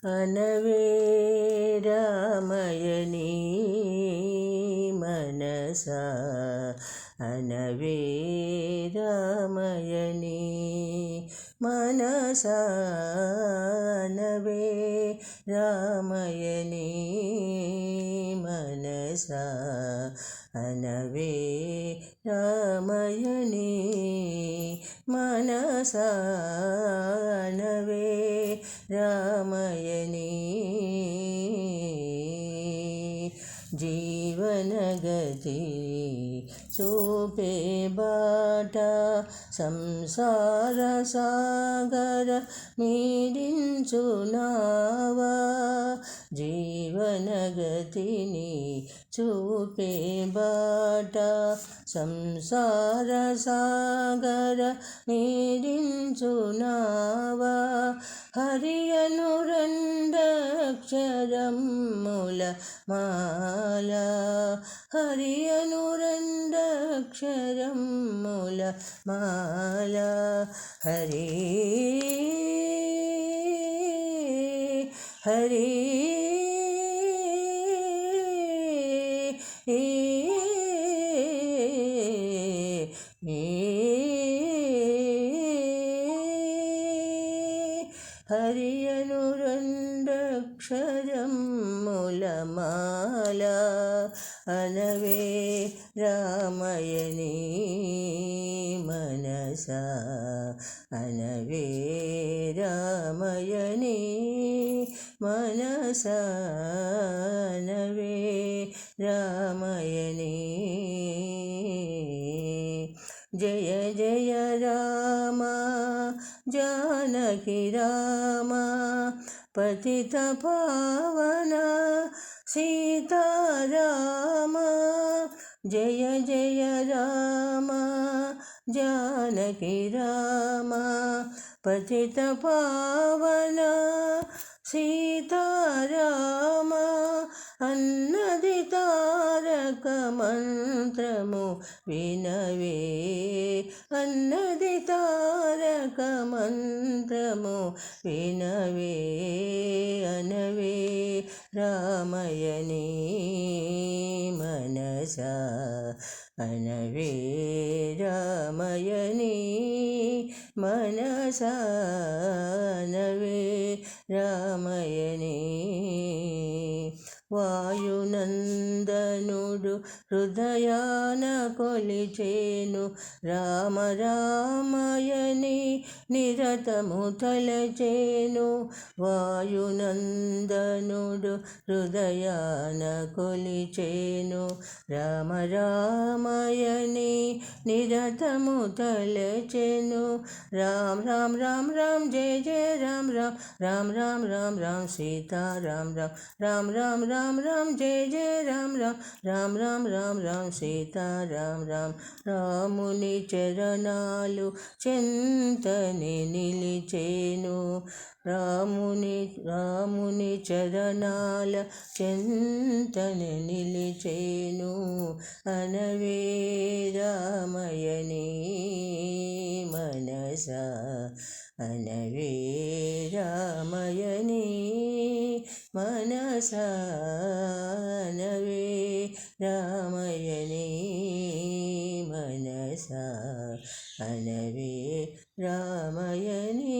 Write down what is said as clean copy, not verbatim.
అనవే రామయని మనసా అనవే రామయని మనసా అనవే రామయని మనసా అనవే రామయని మనసా అనవే రామయని జీవనగతి చూపే బాట సంసార సాగర మీరించునావా జీవనగతిని చూపే బాట సంసార సాగర మీరించునావా హరియను రెండక్షరముల మాల హరియను రెండక్షరముల మాల హరి హరి హరియను రెండక్షరముల మాల అనవే రామయని మనసా అనవే రామయని మనసా అనవే రామయని జయ జయ రామ జానకి రామ పతిత పావన సీతారామ జయ జయ రామ జానకి రామ పతిత పావన సీతారామ అన్నది తారక మంత్రము వినవే అన్నది తారక మంత్రము వినవే అనవే రామయని మనసా అనవే రామయని మనసా అనవే రామయని వాయునందనుడు హృదయాన కొలిచేను రామ రామయని నిరతము తలచేను వాయునందనుడు హృదయాన కొలిచేను రామ రామయని నిరతము తలచెను రామ్ రామ్ రామ్ రామ్ జయ జయ రామ్ రామ్ రామ్ రామ్ రామ్ రామ్ సీతారాం రామ్ రామ్ రామ్ రామ్ రామ్ జయ జయ రామ్ రామ్ రామ్ రామ్ రామ్ రామ్ సీతారాం రామ్ రాముని చరణాలు చెంతని నిలిచేను రాముని చరణాల చెంతని నిలిచేను అనవే రామయని మనసా అనవే రామయని మనసా అనవే రామయని మనసా అనవే రామయని